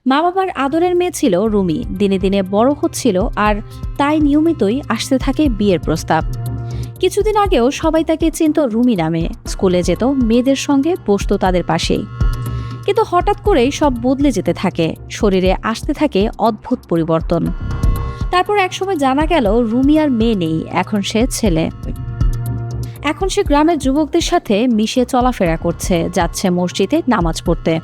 মা বাবার আদরের মেয়ে ছিল রুমি, দিনে দিনে বড় হচ্ছিল আর তাই নিয়মিতই আসতে থাকে বিয়ের প্রস্তাব। কিছুদিন আগেও সবাই তাকে চিনত রুমি নামে, স্কুলে যেত, মেয়েদের সঙ্গে বসতো তাদের পাশেই। কিন্তু হঠাৎ করেই সব বদলে যেতে থাকে, শরীরে আসতে থাকে অদ্ভুত পরিবর্তন। তারপর একসময় জানা গেল রুমি আর মেয়ে নেই, এখন সে ছেলে। এখন সে গ্রামের যুবকদের সাথে মিশে চলাফেরা করছে, যাচ্ছে মসজিদে নামাজ পড়তে।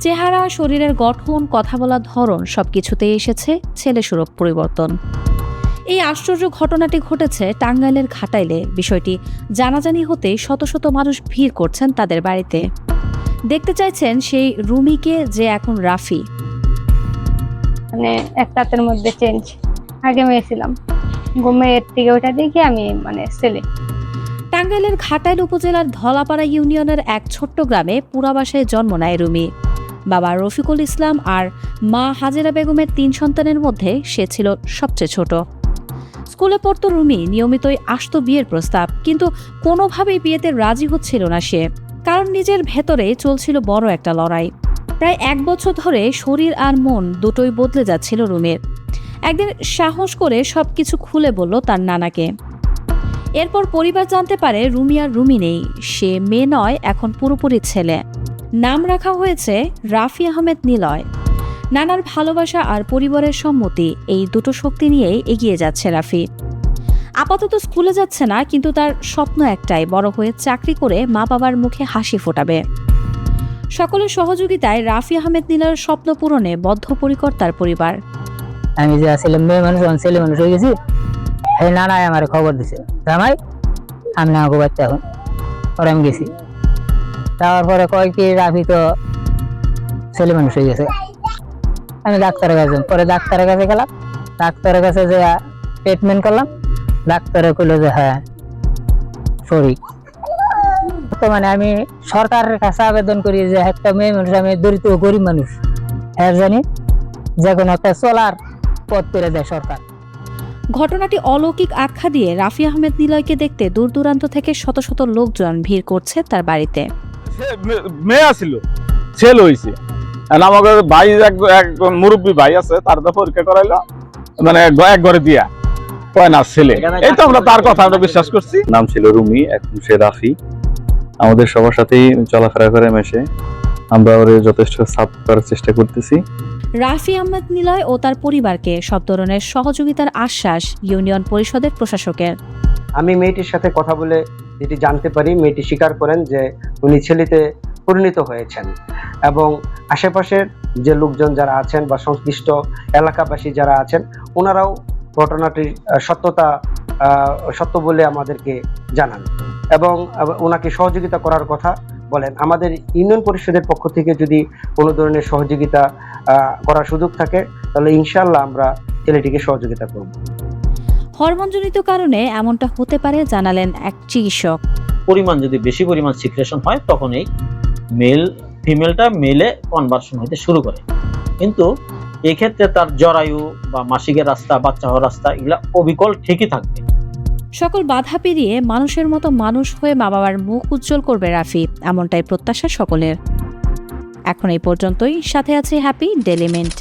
চেহারা, শরীরের গঠন, কথা বলার ধরন সবকিছুতেই এসেছে ছেলেসুলভ পরিবর্তন। এই আশ্চর্য ঘটনাটি ঘটেছে টাঙ্গাইলের ঘাটাইলে। বিষয়টি জানাজানি হতেই শত শত মানুষ ভিড় করছেন তাদের বাড়িতে, দেখতে চাইছেন সেই রুমিকে যে এখন রাফি। মানে এক রাতের মধ্যে চেঞ্জ। আগে মেয়ে ছিলাম, মেয়ের থেকে ওইটা দেখে আমি ছেলে। টাঙ্গাইলের ঘাটাইল উপজেলার ধলাপাড়া ইউনিয়নের এক ছোট্ট গ্রামে পুরাবাসায় জন্ম নেয় রুমি। বাবা রফিকুল ইসলাম আর মা হাজেরা বেগমের 3 সন্তানের মধ্যে সে ছিল সবচেয়ে ছোট। স্কুলে পড়তো রুমি, নিয়মিতই আসতো বিয়ের প্রস্তাব, কিন্তু কোনোভাবেই বিয়েতে রাজি হচ্ছিল না সে, কারণ নিজের ভেতরে চলছিল বড় একটা লড়াই। প্রায় 1 বছর ধরে শরীর আর মন দুটোই বদলে যাচ্ছিল রুমির। একদিন সাহস করে সবকিছু খুলে বলল তার নানাকে। এরপর পরিবার জানতে পারে রুমি আর রুমি নেই, সে মেয়ে নয়, এখন পুরোপুরি ছেলে। নাম রাখা হয়েছে রাফি আহমেদ নিলয়। নানার ভালোবাসা আর পরিবারের সম্মতি, এই দুটো শক্তি নিয়েই এগিয়ে যাচ্ছে রাফি। আপাতত স্কুলে যাচ্ছে না, কিন্তু তার স্বপ্ন একটাই, বড় হয়ে চাকরি করে মা বাবার মুখে হাসি ফোটাবে। সকলের সহযোগিতায় রাফি আহমেদ নিলয়ের স্বপ্ন পূরণে বদ্ধপরিকর তার পরিবার। আমি যে আসলে মেয়ে মানুষ, ছেলে মানুষ হয়ে গেছি। এই নানাই আমার খবর দিছে, জামাই আমি না বাচ্চা এখন পরে আমি গেছি। তারপরে কয় কি রাফি তো ছেলে মানুষ হয়ে গেছে। আমি ডাক্তারের কাছে, পরে ডাক্তারের কাছে গেলাম, ডাক্তারের কাছে যে ট্রিটমেন্ট করলাম, ডাক্তারে কইলো যে হ্যাঁ সরি। তো আমি সরকারের কাছে আবেদন করি যে একটা মেয়ে মানুষ, আমি দরিদ্র গরিব মানুষ, হ্যাঁ জানি যে কোনো একটা চলার পথ করে দেয় সরকার। ঘটনাটি অলৌকিক আখ্যা দিয়ে রাফি আহমেদ নিলয়কে দেখতে দূর দূরান্ত থেকে শত শত লোকজন ভিড় করছে তার বাড়িতে। মেয়ে ছিল, ছেলে হয়েছে। আমাদের ভাই এক মুরব্বী ভাই আছে, তার তো পরীক্ষা করাইলো, এক ঘরে দিয়া কয় না ছেলে। এই তো আমরা তার কথা আমরা বিশ্বাস করছি। নাম ছিল রুমি, এখন সে রাফি। আমাদের সবার সাথেই চলাফেরা করে মেশে, আমরা ওর যথেষ্ট সাপোর্ট করার চেষ্টা করতেছি। রাফি আহমেদ নিলয় ও তার পরিবারকে সব ধরনের সহযোগিতার আশ্বাস ইউনিয়ন পরিষদের প্রশাসকের। আমি মেয়েটির সাথে কথা বলে যেটি জানতে পারি, মেয়েটি স্বীকার করেন যে উনি ছেলেতে পরিণত হয়েছেন, এবং আশেপাশের যে লোকজন যারা আছেন বা সংশ্লিষ্ট এলাকাবাসী যারা আছেন, ওনারাও ঘটনাটির সত্য বলে আমাদেরকে জানান এবং ওনাকে সহযোগিতা করার কথা বলেন। আমাদের ইউনিয়ন পরিষদের পক্ষ থেকে যদি কোনো ধরনের সহযোগিতা করার সুযোগ থাকে, তাহলে ইনশাআল্লাহ আমরা ছেলেটিকে সহযোগিতা করব। হরমোনজনিত কারণে এমনটা হতে পারে জানালেন এক চিকিৎসক। পরিমাণ যদি বেশি পরিমাণ সিক্রেশন হয়, তখন এই ফিমেলটা মেলে কনভার্সন হতে শুরু করে। কিন্তু এক্ষেত্রে তার জরায়ু বা মাসিকের রাস্তা, বাচ্চা হওয়ার রাস্তা, এগুলা অবিকল ঠিকই থাকবে। সকল বাধা পেরিয়ে মানুষের মতো মানুষ হয়ে মা বাবার মুখ উজ্জ্বল করবে রাফি, এমনটাই প্রত্যাশা সকলের। এখন এই পর্যন্তই। সাথে আছে হ্যাপি ডেলিমেন্ট।